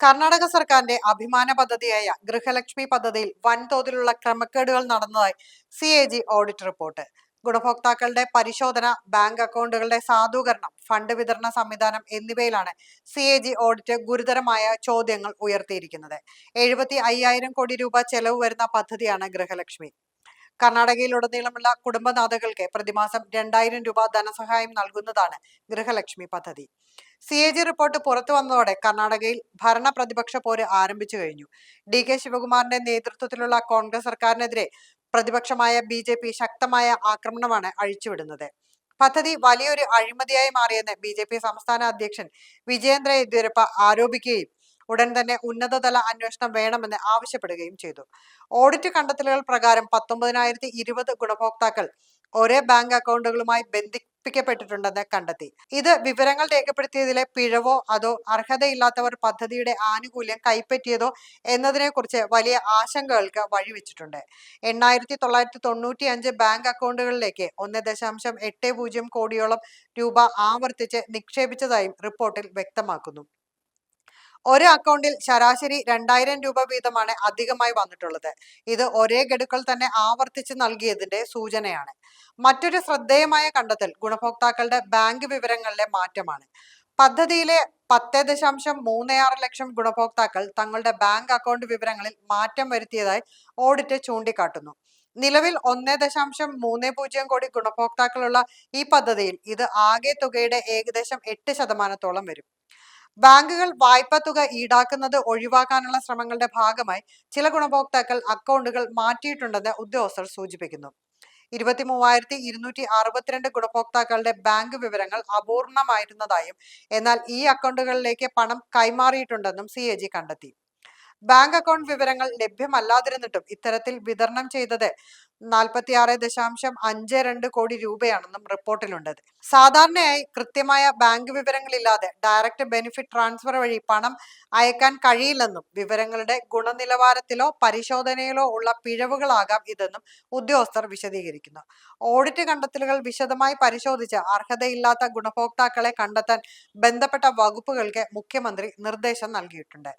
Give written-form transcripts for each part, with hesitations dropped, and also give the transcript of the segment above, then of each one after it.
കർണാടക സർക്കാരിന്റെ അഭിമാന പദ്ധതിയായ ഗൃഹലക്ഷ്മി പദ്ധതിയിൽ വൻതോതിലുള്ള ക്രമക്കേടുകൾ നടന്നതായി CAG ഓഡിറ്റ് റിപ്പോർട്ട്. ഗുണഭോക്താക്കളുടെ പരിശോധന, ബാങ്ക് അക്കൗണ്ടുകളുടെ സാധൂകരണം, ഫണ്ട് വിതരണ സംവിധാനം എന്നിവയിലാണ് CAG ഓഡിറ്റ് ഗുരുതരമായ ചോദ്യങ്ങൾ ഉയർത്തിയിരിക്കുന്നത്. 75,000 കോടി രൂപ ചെലവ് വരുന്ന പദ്ധതിയാണ് ഗൃഹലക്ഷ്മി. കർണാടകയിലുടനീളമുള്ള കുടുംബനാഥകൾക്ക് പ്രതിമാസം 2,000 രൂപ ധനസഹായം നൽകുന്നതാണ് ഗൃഹലക്ഷ്മി പദ്ധതി. CAG റിപ്പോർട്ട് പുറത്തു വന്നതോടെ കർണാടകയിൽ ഭരണ പ്രതിപക്ഷ പോര് ആരംഭിച്ചു കഴിഞ്ഞു. DK ശിവകുമാറിന്റെ നേതൃത്വത്തിലുള്ള കോൺഗ്രസ് സർക്കാരിനെതിരെ പ്രതിപക്ഷമായ BJP ശക്തമായ ആക്രമണമാണ് അഴിച്ചുവിടുന്നത്. പദ്ധതി വലിയൊരു അഴിമതിയായി മാറിയെന്ന് BJP സംസ്ഥാന അധ്യക്ഷൻ വിജയേന്ദ്ര യെദ്യൂരപ്പ ആരോപിക്കുകയും ഉടൻ തന്നെ ഉന്നതതല അന്വേഷണം വേണമെന്ന് ആവശ്യപ്പെടുകയും ചെയ്തു. ഓഡിറ്റ് കണ്ടെത്തലുകൾ പ്രകാരം 19,020 ഗുണഭോക്താക്കൾ ഒരേ ബാങ്ക് അക്കൗണ്ടുകളുമായി ബന്ധിപ്പിക്കപ്പെട്ടിട്ടുണ്ടെന്ന് കണ്ടെത്തി. ഇത് വിവരങ്ങൾ രേഖപ്പെടുത്തിയതിലെ പിഴവോ അതോ അർഹതയില്ലാത്തവർ പദ്ധതിയുടെ ആനുകൂല്യം കൈപ്പറ്റിയതോ എന്നതിനെക്കുറിച്ച് വലിയ ആശങ്കകൾക്ക് വഴിവെച്ചിട്ടുണ്ട്. 8,995 ബാങ്ക് അക്കൗണ്ടുകളിലേക്ക് 1.80 കോടിയോളം രൂപ ആവർത്തിച്ച് നിക്ഷേപിച്ചതായും റിപ്പോർട്ടിൽ വ്യക്തമാക്കുന്നു. ഒരു അക്കൗണ്ടിൽ ശരാശരി 2,000 രൂപ വീതമാണ് അധികമായി വന്നിട്ടുള്ളത്. ഇത് ഒരേ ഗഡുക്കൾ തന്നെ ആവർത്തിച്ച് നൽകിയതിന്റെ സൂചനയാണ്. മറ്റൊരു ശ്രദ്ധേയമായ കണ്ടെത്തൽ ഗുണഭോക്താക്കളുടെ ബാങ്ക് വിവരങ്ങളിലെ മാറ്റമാണ്. പദ്ധതിയിലെ 10.36 ലക്ഷം ഗുണഭോക്താക്കൾ തങ്ങളുടെ ബാങ്ക് അക്കൗണ്ട് വിവരങ്ങളിൽ മാറ്റം വരുത്തിയതായി ഓഡിറ്റ് ചൂണ്ടിക്കാട്ടുന്നു. നിലവിൽ 1.30 കോടി ഗുണഭോക്താക്കളുള്ള ഈ പദ്ധതിയിൽ ഇത് ആകെ തുകയുടെ ഏകദേശം 8% വരും. ബാങ്കുകൾ വായ്പാ തുക ഈടാക്കുന്നത് ഒഴിവാക്കാനുള്ള ശ്രമങ്ങളുടെ ഭാഗമായി ചില ഗുണഭോക്താക്കൾ അക്കൗണ്ടുകൾ മാറ്റിയിട്ടുണ്ടെന്ന് ഉദ്യോഗസ്ഥർ സൂചിപ്പിക്കുന്നു. 23,262 ഗുണഭോക്താക്കളുടെ ബാങ്ക് വിവരങ്ങൾ അപൂർണമായിരുന്നതായും എന്നാൽ ഈ അക്കൗണ്ടുകളിലേക്ക് പണം കൈമാറിയിട്ടുണ്ടെന്നും CAG കണ്ടെത്തി. ബാങ്ക് അക്കൗണ്ട് വിവരങ്ങൾ ലഭ്യമല്ലാതിരുന്നിട്ടും ഇത്തരത്തിൽ വിതരണം ചെയ്തത് 46.52 കോടി രൂപയാണെന്നും റിപ്പോർട്ടിലുണ്ട്. സാധാരണയായി കൃത്യമായ ബാങ്ക് വിവരങ്ങളില്ലാതെ ഡയറക്റ്റ് ബെനിഫിറ്റ് ട്രാൻസ്ഫർ വഴി പണം അയക്കാൻ കഴിയില്ലെന്നും വിവരങ്ങളുടെ ഗുണനിലവാരത്തിലോ പരിശോധനയിലോ ഉള്ള പിഴവുകളാകാം ഇതെന്നും ഉദ്യോഗസ്ഥർ വിശദീകരിക്കുന്നു. ഓഡിറ്റ് കണ്ടെത്തലുകൾ വിശദമായി പരിശോധിച്ച് അർഹതയില്ലാത്ത ഗുണഭോക്താക്കളെ കണ്ടെത്താൻ ബന്ധപ്പെട്ട വകുപ്പുകൾക്ക് മുഖ്യമന്ത്രി നിർദ്ദേശം നൽകിയിട്ടുണ്ട്.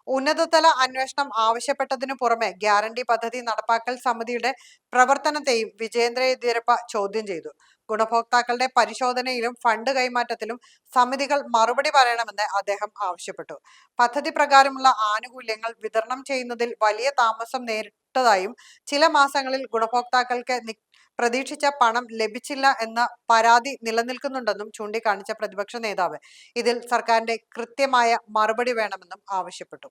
ഉന്നതതല അന്വേഷണം ആവശ്യപ്പെട്ടതിനു പുറമെ ഗ്യാരണ്ടി പദ്ധതി നടപ്പാക്കൽ സമിതിയുടെ പ്രവർത്തനത്തെയും വിജയേന്ദ്ര യെദ്യൂരപ്പ ചോദ്യം ചെയ്തു. ഗുണഭോക്താക്കളുടെ പരിശോധനയിലും ഫണ്ട് കൈമാറ്റത്തിലും സമിതികൾ മറുപടി പറയണമെന്ന് അദ്ദേഹം ആവശ്യപ്പെട്ടു. പദ്ധതി പ്രകാരമുള്ള ആനുകൂല്യങ്ങൾ വിതരണം ചെയ്യുന്നതിൽ വലിയ താമസം നേരിട്ടതായും ചില മാസങ്ങളിൽ ഗുണഭോക്താക്കൾക്ക് പ്രതീക്ഷിച്ച പണം ലഭിച്ചില്ല എന്ന പരാതി നിലനിൽക്കുന്നുണ്ടെന്നും ചൂണ്ടിക്കാണിച്ച പ്രതിപക്ഷ നേതാവ് ഇതിൽ സർക്കാരിന്റെ കൃത്യമായ മറുപടി വേണമെന്നും ആവശ്യപ്പെട്ടു.